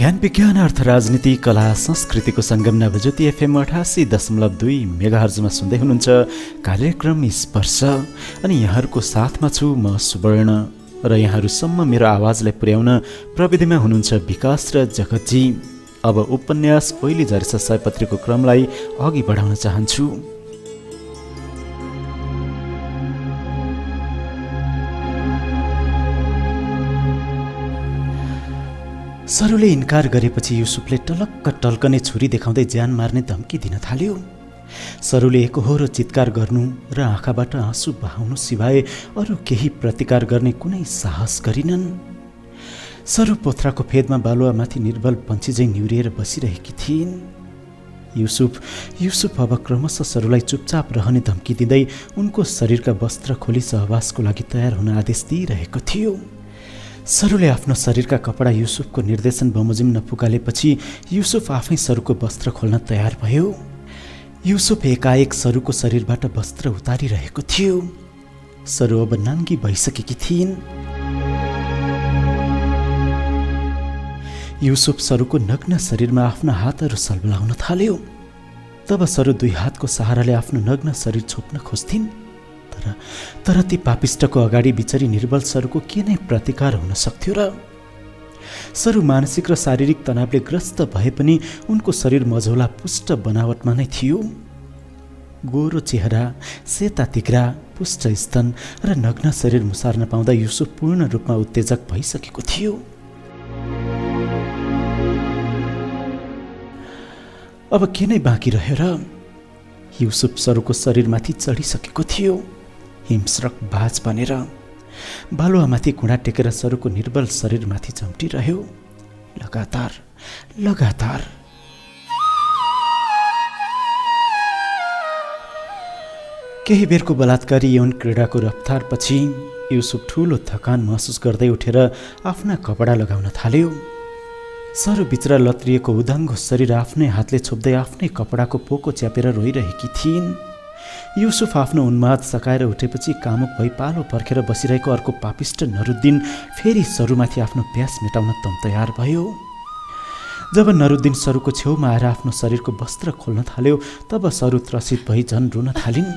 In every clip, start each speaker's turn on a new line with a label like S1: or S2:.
S1: ज्ञान विज्ञान अर्थ राजनीति कला संस्कृतिको सङ्गम नवज्योति एफएम 88.2 मेगाहर्जमा सुन्दै हुनुहुन्छ कार्यक्रम स्पर्श। अनि यहाँहरूको साथमा छु म सुवर्ण र यहाँहरूसम्म मेरो आवाजलाई पुर्याउन प्रविधिमा हुनुहुन्छ विकास र जगतजी। अब उपन्यास ओइली झरेछ सयपत्रीको क्रमलाई अघि बढाउन चाहन्छु। सरुले इन्कार गरेपछि युसुफले टलक्क टल्कने छुरी देखाउँदै ज्यान मार्ने धम्की दिन थाल्यो। सरुले एकहोरो चित्कार गर्नु र आँखाबाट आँसु बहाउनु सिवाय अरू केही प्रतिकार गर्ने कुनै साहस गरिनन्। सरु पोथ्राको फेदमा बालुवामाथि निर्बल पन्छी झैं निहुरिएर बसिरहेकी थिइन्। युसुफ अब क्रमशः सरुलाई चुपचाप रहने धम्की दिँदै उनको शरीरका वस्त्र खोली सहवासको लागि तयार हुन आदेश दिइरहेको थियो। सरुले आफ्नो शरीरका कपडा युसुफको निर्देशन बमोजिम नपुगालेपछि युसुफ आफै सरुको वस्त्र खोल्न तयार भयो। युसुफ एकाएक सरुको शरीरबाट वस्त्र उतारिरहेको थियो। सरु अब नाङ्गी भइसकेकी थिइन्। युसुफ सरुको नग्न शरीरमा आफ्ना हातहरू सल्बलाउन थाल्यो। तब सरु दुई हातको सहाराले आफ्नो नग्न शरीर छोप्न खोज्थिन्। तर ती पापिष्टको अगाडि बिचरी निर्बल सरुको के नै प्रतिकार हुन सक्थ्यो र? सरु मानसिक र शारीरिक तनावले ग्रस्त भए पनि उनको शरीर मझौला पुष्ट बनावटमा नै थियो। गोरो चेहरा, सेता तिग्रा, पुष्ट स्तन र नग्न शरीर मुसार्न पाउँदा युसुफ पूर्ण रूपमा उत्तेजक भइसकेको थियो। अब के नै बाँकी रह्यो र? युसुफ सरुको शरीरमाथि चढिसकेको थियो। हिंस्रक बाज बनेर बालुवामाथि घुँडा टेकेर सरुको निर्बल शरीरमाथि झम्टिरह्यो। लगातार केही बेरको बलात्कारी यौन क्रीडाको रफ्तारपछि युसुफ ठूलो थकान महसुस गर्दै उठेर आफ्ना कपडा लगाउन थाल्यो। सरु बिचरा लत्रिएको उदाङ्गो शरीर आफ्नै हातले छोप्दै आफ्नै कपडाको पोको च्यापेर रोइरहेकी थिइन्। युसुफ आफ्नो उन्माद सकाएर उठेपछि कामुक भई पालो पर्खेर बसिरहेको अर्को पापिष्ट नरुद्दिन फेरि सरुमाथि आफ्नो प्यास मेटाउन तयार भयो। जब नरुद्दिन सरुको छेउमा आएर आफ्नो शरीरको वस्त्र खोल्न थाल्यो तब सरू त्रसित भई झन् रुन थालिन्।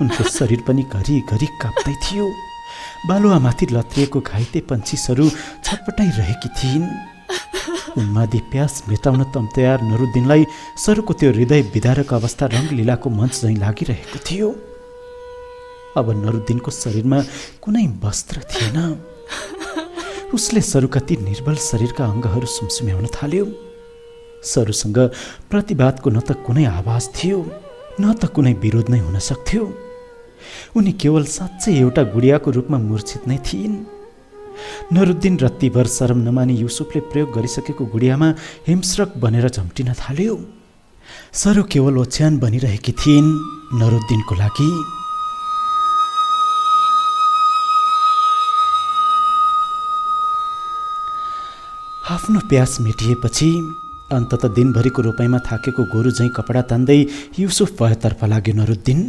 S1: उनको शरीर पनि घरिघरि काप्दै थियो। बालुवामाथि लत्रिएको घाइते पन्छी सरू छटपटाइरहेकी थिइन्। उन्मादी प्यास मेटाउन तयार नरुद्दिनलाई सरुको त्यो हृदय विदारक अवस्था रङ्गलीलाको मञ्च झैं लागिरहेको थियो। अब नरुद्दिनको शरीरमा कुनै वस्त्र थिएन। उसले सरुका ती निर्बल शरीरका अङ्गहरू सुमसुम्याउन थाल्यो। सरुसँग प्रतिवादको न त कुनै आवाज थियो न त कुनै विरोध नै हुन सक्थ्यो। उनी केवल साँच्चै एउटा गुडियाको रूपमा मूर्छित नै थिइन्। नरुद्दिन रत्तीभर शरम नमानी युसुफले प्रयोग गरिसकेको गुडियामा हिंस्रक बनेर झम्टिन थाल्यो। सरु केवल ओछ्यान बनिरहेकी थिइन् नरुद्दिनको लागि। आफ्नो प्यास मेटिएपछि अन्तत दिनभरिको रोपाइँमा थाकेको गोरु झैं कपडा तान्दै युसुफ भएतर्फ लाग्यो नरुद्दिन।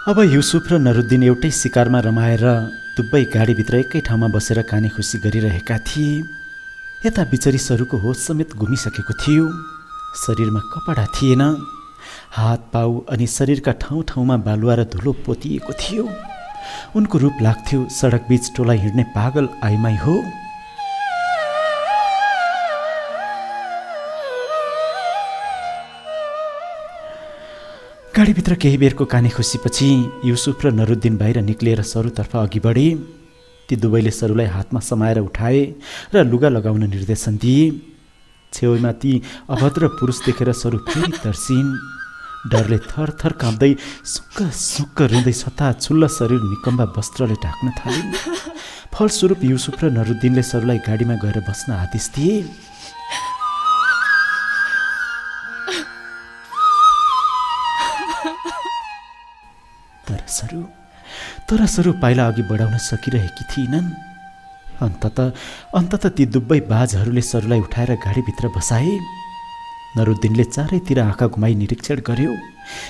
S1: अब युसुफ र नरुद्दिन एउटै शिकारमा रमाएर दुवै गाडीभित्र एकै ठाउँमा बसेर काने खुसी गरिरहेका थिए। यता बिचरी सरुको होस समेत गुमिसकेको थियो। शरीरमा कपडा थिएन। हात पाउ अनि शरीरका ठाउँ ठाउँमा बालुवा र धुलो पोतिएको थियो। उनको रूप लाग्थ्यो सडक बीच टोला हिँड्ने पागल आइमाई हो। गाडीभित्र केही बेरको काने खुसीपछि युसुफ र नरुद्दिन बाहिर निक्लिएर सरुतर्फ अघि बढे। ती दुवैले सरुलाई हातमा समाएर उठाए र लुगा लगाउन निर्देशन दिए। छेउमा ती अभद्र पुरुष देखेर सरू फेरि तर्सिन्। डरले थरथर काँप्दै सुक्क रुँदै छताछुल्ल शरीर निकम्बा वस्त्रले ढाक्न थालिन्। फलस्वरूप युसुफ र नरुद्दिनले सरुलाई गाडीमा गएर बस्न आदेश दिए। तर सरू पाइला अघि बढाउन सकिरहेकी थिइनन्। अन्तत ती दुवै बाजहरूले सरुलाई उठाएर गाडीभित्र बसाए। नरुद्दिनले चारैतिर आँखा घुमाई निरीक्षण गर्यो।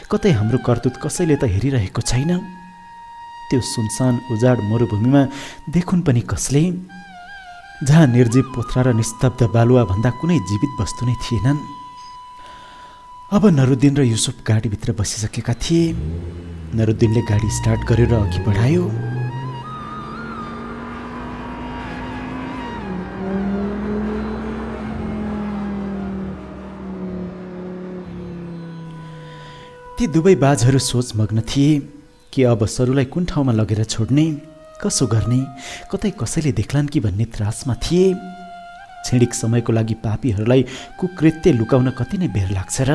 S1: कतै हाम्रो करतुत कसैले त हेरिरहेको छैन। त्यो सुनसान उजाड मरुभूमिमा देखुन् पनि कसले? जहाँ निर्जीव पोथ्रा र निस्तब्ध बालुवा भन्दा कुनै जीवित वस्तु नै थिएनन्। अब नरुद्दिन र युसुफ गाडीभित्र बसिसकेका थिए। नरुद्दिनले गाडी स्टार्ट गरेर अघि बढायो। ती दुवै बाजहरू सोचमग्न थिए कि अब सरुलाई कुन ठाउँमा लगेर छोड्ने, कसो गर्ने, कतै कसैले देख्लान् कि भन्ने त्रासमा थिए। क्षणिक समयको लागि पापीहरूलाई कुकृत्य लुकाउन कति नै बेर लाग्छ र।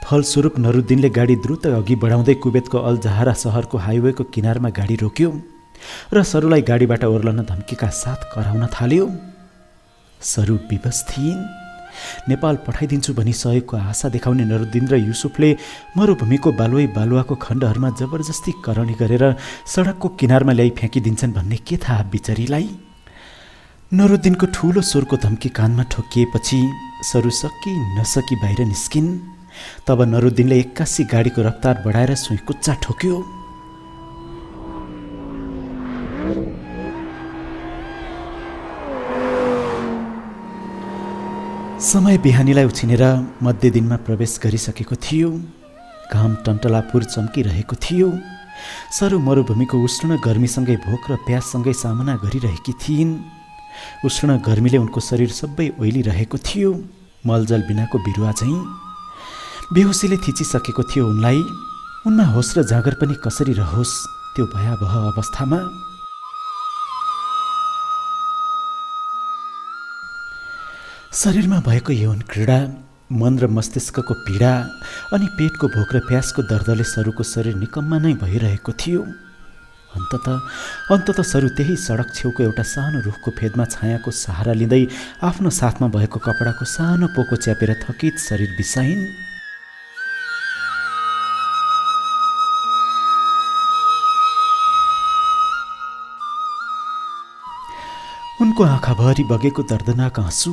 S1: फलस्वरूप नरुद्दिनले गाडी द्रुत अघि बढाउँदै कुवेतको अल जहारा सहरको हाइवेको किनारमा गाडी रोक्यो र सरुलाई गाडीबाट ओर्लन धम्कीका साथ कराउन थाल्यो। सरू विवश थिइन्। नेपाल पठाइदिन्छु भनी सहयोगको आशा देखाउने नरुद्दिन र युसुफले मरुभूमिको बालुवाको खण्डहरूमा जबरजस्ती करणी गरेर सडकको किनारमा ल्याई फ्याँकिदिन्छन् भन्ने के थाहा बिचरीलाई। नरुद्दिनको ठूलो स्वरको धम्की कानमा ठोकिएपछि सरू सकी नसकी बाहिर निस्किन्। तब नरुद्दिनले एक्कासी गाडीको रफ्तार बढाएर सुइँकुच्चा ठोक्यो। समय बिहानीलाई उछिनेर मध्य दिनमा प्रवेश गरिसकेको थियो। घाम टन्टलापुर चम्किरहेको थियो। सरू मरुभूमिको उष्ण गर्मीसँगै भोक र प्याससँगै सामना गरिरहेकी थिइन्। उष्ण गर्मीले उनको शरीर सबै ओइलिरहेको थियो। मलजल बिनाको बिरुवा चाहिँ बेहोसीले थिचिसकेको थियो उनलाई। उनमा होस र जाँगर पनि कसरी रहोस् त्यो भयावह अवस्थामा। शरीरमा भएको यौन क्रीडा, मन र मस्तिष्कको पीडा अनि पेटको भोक र प्यासको दर्दले सरूको शरीर निकम्मा नै भइरहेको थियो। अन्तत सरू त्यही सडक छेउको एउटा सानो रुखको फेदमा छायाको सहारा लिँदै आफ्नो साथमा भएको कपडाको सानो पोको च्यापेर थकित शरीर बिसाइन्। उनको आँखाभरि बगेको दर्दनाक आँसु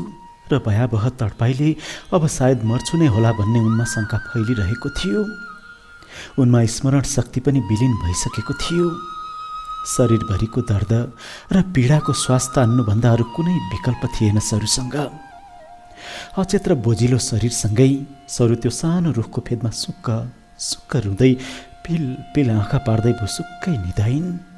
S1: र भयावह तडपाइले अब सायद मर्छु नै होला भन्ने उनमा शङ्का फैलिरहेको थियो। उनमा स्मरण शक्ति पनि विलीन भइसकेको थियो। शरीरभरिको दर्द र पीडाको स्वास्थ्य तान्नुभन्दा अरू कुनै विकल्प थिएन सरूसँग। अचेत र बोजिलो शरीरसँगै सरू त्यो सानो रुखको फेदमा सुक्क सुक्क रुँदै पिल पिल आँखा पार्दै भुसुक्कै निधाइन्।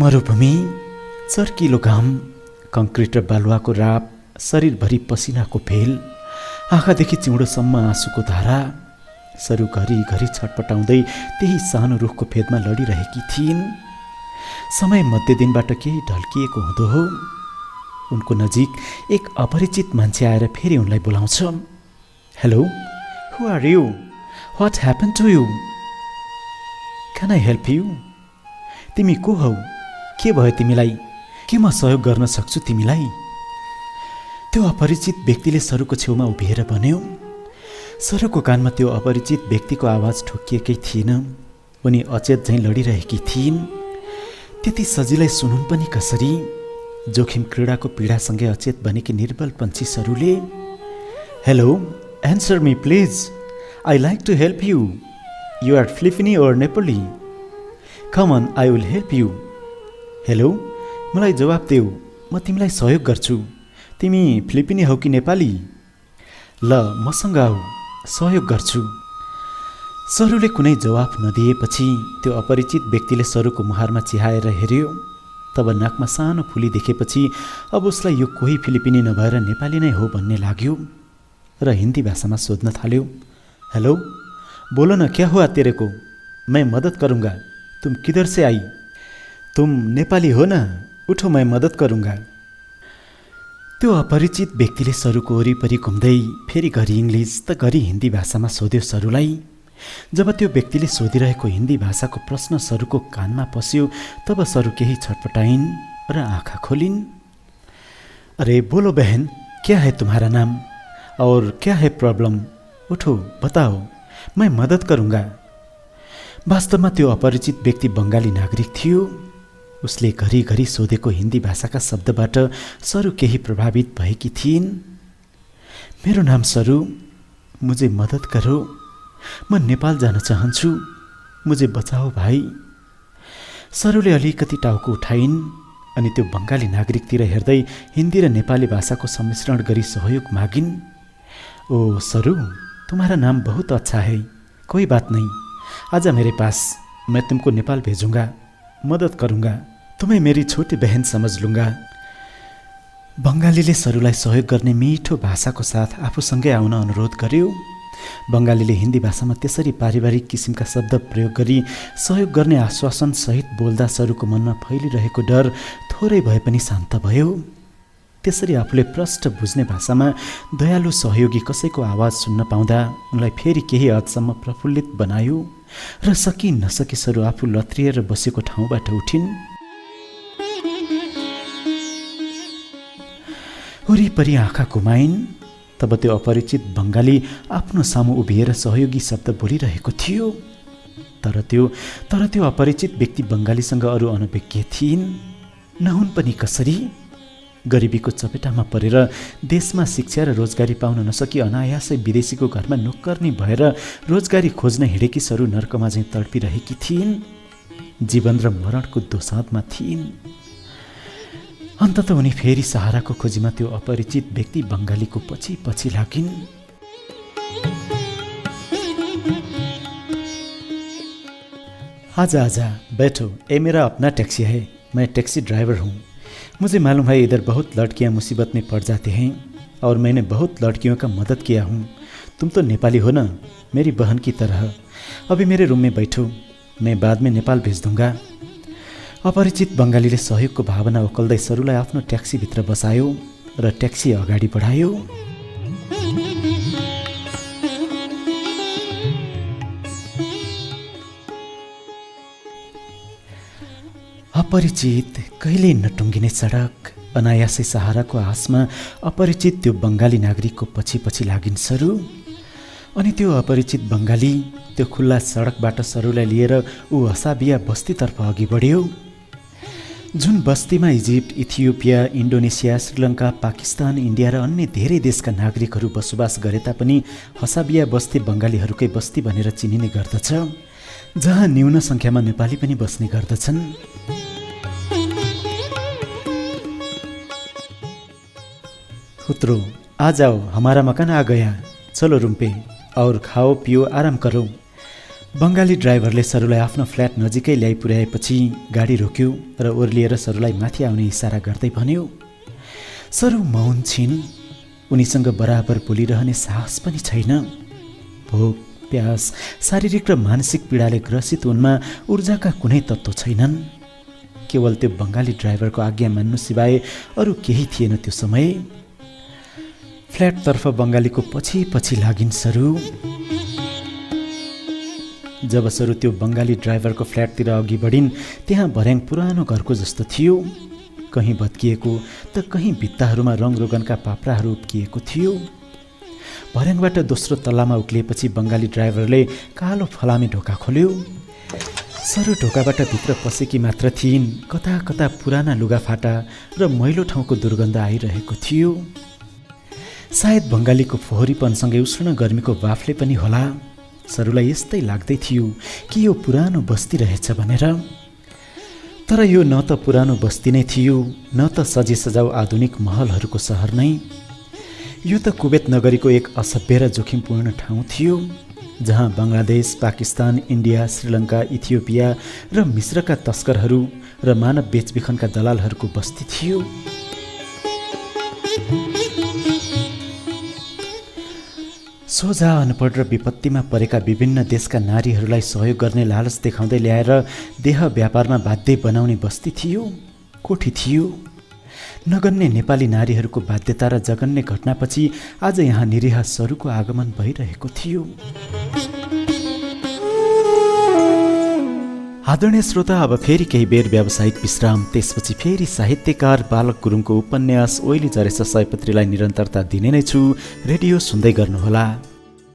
S1: मरुभूमि, चर्किलो घाम, कङ्क्रिट र बालुवाको राप, शरीरभरि पसिनाको भेल, आँखादेखि चिउँडोसम्म आँसुको धारा। सरू घरिघरि छटपटाउँदै त्यही सानो रुखको फेदमा लडिरहेकी थिइन्। समय मध्य दिनबाट केही ढल्किएको हुँदो हो। उनको नजिक एक अपरिचित मान्छे आएर फेरि उनलाई बोलाउँछ। Hello, who are you? What happen to you? Can I help you? तिमी को हौ? के भयो तिमीलाई? के म सहयोग गर्न सक्छु तिमीलाई? त्यो अपरिचित व्यक्तिले सरूको छेउमा उभिएर भन्यो। सरूको कानमा त्यो अपरिचित व्यक्तिको आवाज ठोकिएकै थिएन। उनी अचेत झैँ लडिरहेकी थिइन्। त्यति सजिलै सुनुन् पनि कसरी? जोखिम क्रीडाको पीडासँगै अचेत बनेकी निर्बल पन्छी सरूले। Hello, answer me please, I like to help you. You are Filipino or Nepali? Come on, I will help you. Hello, मलाई जवाब देऊ, म तिमीलाई सहयोग गर्छु। तिमी फिलिपिनी हौ कि नेपाली? ल, मसँग आऊ, सहयोग गर्छु। सरूले कुनै जवाफ नदिएपछि त्यो अपरिचित व्यक्तिले सरूको मुहारमा चिहाएर हेऱ्यो। तब नाकमा सानो फुली देखेपछि अब उसलाई यो कोही फिलिपिनी नभएर नेपाली नै हो भन्ने लाग्यो र हिन्दी भाषामा सोध्न थाल्यो। हेलो, बोलो न, क्या हुआ तेरे को? मैं मदद करूँगा। तुम किधर से आई? तुम नेपाली हो न? उठो, मैं मदद करूँगा। त्यो अपरिचित व्यक्तिले सरूको वरिपरि घुम्दै फेरि घरि इङ्ग्लिस त घरि हिन्दी भाषामा सोध्यो सरूलाई। जब त्यो व्यक्तिले सोधिरहेको हिन्दी भाषाको प्रश्न सरूको कानमा पस्यो तब सरू केही छटपटाइन् र आँखा खोलिन्। अरे बोलो बहन, क्या है तुम्हारा नाम और क्या है प्रॉब्लम? उठो, बताओ, मैं मदद करूँगा। वास्तवमा त्यो अपरिचित व्यक्ति बङ्गाली नागरिक थियो। उसले घरिघरि सोधेको हिन्दी भाषाका शब्दबाट सरू केही प्रभावित भएकी थिइन्। मेरो नाम सरू, मुझे मद्दत करो, म नेपाल जान चाहन्छु, मुझे बचाओ भाइ। सरूले अलिकति टाउको उठाइन् अनि त्यो बङ्गाली नागरिकतिर हेर्दै हिन्दी र नेपाली भाषाको सम्मिश्रण गरी सहयोग मागिन्। ओ सरू, तुम्हारा नाम बहुत अच्छा है, कोई बात नहीं, आजा मेरे पास, मैं तुमको नेपाल भेजूंगा, मदद करूंगा, तुम्हें मेरी छोटी बहन समझ लूंगा। बङ्गालीले सरूलाई सहयोग गर्ने मिठो भाषाको साथ आफूसँगै आउन अनुरोध गर्यो। बङ्गालीले हिन्दी भाषामा त्यसरी पारिवारिक किसिमका शब्द प्रयोग गरी सहयोग गर्ने आश्वासन सहित बोल्दा सरूको मनमा फैलिरहेको डर थोरै भए पनि शान्त भयो। त्यसरी आफूले प्रष्ट बुझ्ने भाषामा दयालु सहयोगी कसैको आवाज सुन्न पाउँदा उनलाई फेरि केही हदसम्म प्रफुल्लित बनायो र सकि नसकी सरू आफू लत्रिएर बसेको ठाउँबाट उठिन्। वरिपरि आँखा घुमाइन्। तब त्यो अपरिचित बङ्गाली आफ्नो सामु उभिएर सहयोगी शब्द बोलिरहेको थियो। तर त्यो अपरिचित व्यक्ति बङ्गालीसँग अरू अनभिज्ञ थिइन्। नहुन् पनि कसरी? गरिबीको चपेटामा परेर देशमा शिक्षा र रोजगारी पाउन नसकी अनायासै विदेशीको घरमा नोकर्नी भएर रोजगारी खोज्न हिँडेकी सरू नर्कमा चाहिँ तडपिरहेकी थिइन्। जीवन र मरणको दोसाँधमा थिइन्। अन्तत उनी फेरि सहाराको खोजीमा त्यो अपरिचित व्यक्ति बङ्गालीको पछि पछि लागिन्। आजा आजा बैठो, ये मेरा अपना टैक्सी है, मैं टैक्सी ड्राइवर हूँ। मुझे मालूम है इधर बहुत लड़कियाँ मुसीबत में पड़ जाती हैं और मैंने बहुत लड़कियों का मदद किया हूँ। तुम तो नेपाली हो ना, मेरी बहन की तरह। अभी मेरे रूम में बैठो, मैं बाद में नेपाल भेज दूंगा। अपरिचित बङ्गालीले सहयोगको भावना ओकल्दै सरूलाई आफ्नो ट्याक्सीभित्र बसायो र ट्याक्सी अगाडि बढायो। अपरिचित, कहिल्यै नटुङ्गिने सडक, अनायासै सहाराको आशमा अपरिचित त्यो बङ्गाली नागरिकको पछि पछि लागिन् सरू। अनि त्यो अपरिचित बङ्गाली त्यो खुल्ला सडकबाट सरूलाई लिएर ऊ हसाबिया बस्तीतर्फ अघि बढ्यो। जुन बस्तीमा Egypt, Ethiopia, Indonesia, Sri Lanka, Pakistan, India र अन्य धेरै देशका नागरिकहरू बसोबास गरे तापनि हसाबिया बस्ती बङ्गालीहरूकै बस्ती भनेर चिनिने गर्दछ, जहाँ न्यून सङ्ख्यामा नेपाली पनि बस्ने गर्दछन्। पुत्रो, आ जाओ, हमारा मकान आ गया, चलो रूम पे और खाओ पियो आराम करो। बङ्गाली ड्राइभरले सरूलाई आफ्नो फ्ल्याट नजिकै ल्याइ पुर्याएपछि गाडी रोक्यो र ओर्लिएर सरूलाई माथि आउने इसारा गर्दै भन्यो। सरू मौन छिन्। उनीसँग बराबर बोलिरहने साहस पनि छैन। भोक, प्यास, शारीरिक र मानसिक पीडाले ग्रसित उनमा ऊर्जाका कुनै तत्त्व छैनन्। केवल त्यो बङ्गाली ड्राइभरको आज्ञा मान्नु सिवाय अरू केही थिएन त्यो समय। फ्ल्याटतर्फ बङ्गालीको पछि पछि लागिन् सरू। जब सरू त्यो बङ्गाली ड्राइभरको फ्ल्याटतिर अघि बढिन्, त्यहाँ भर्याङ पुरानो घरको जस्तो थियो। कहीँ भत्किएको त कहीँ भित्ताहरूमा रङरोगनका पाप्राहरू उप्किएको थियो। भर्याङबाट दोस्रो तल्लामा उक्लिएपछि बङ्गाली ड्राइभरले कालो फलामे ढोका खोल्यो। सरू ढोकाबाट भित्र पसेकी मात्र थिइन्। कता कता पुराना लुगाफाटा र मैलो ठाउँको दुर्गन्ध आइरहेको थियो। सायद बङ्गालीको फोहोरीपनसँगै उष्ण गर्मीको बाफले पनि होला। सरूलाई यस्तै लाग्दै थियो कि यो पुरानो बस्ती रहेछ भनेर। तर यो न त पुरानो बस्ती नै थियो, न त सजी सजाउ आधुनिक महलहरूको सहर नै। यो त कुवेत नगरीको एक असभ्य र जोखिमपूर्ण ठाउँ थियो, जहाँ बङ्गलादेश, पाकिस्तान, इन्डिया, श्रीलङ्का, इथियोपिया र मिश्रका तस्करहरू र मानव बेचबिखनका दलालहरूको बस्ती थियो। सोझा अनपढ र विपत्तिमा परेका विभिन्न देशका नारीहरूलाई सहयोग गर्ने लालच देखाउँदै ल्याएर देह व्यापारमा बाध्य बनाउने बस्ती थियो, कोठी थियो। नगन्ने नेपाली नारीहरूको बाध्यता र जघन्य घटनापछि आज यहाँ निरीह सरूको आगमन भइरहेको थियो। आदरणीय श्रोता, अब फेरि केही बेर व्यावसायिक विश्राम, त्यसपछि फेरि साहित्यकार बालक गुरुङको उपन्यास ओइली झरेछ सयपत्रीलाई निरन्तरता दिने नै छु। रेडियो सुन्दै गर्नुहोला।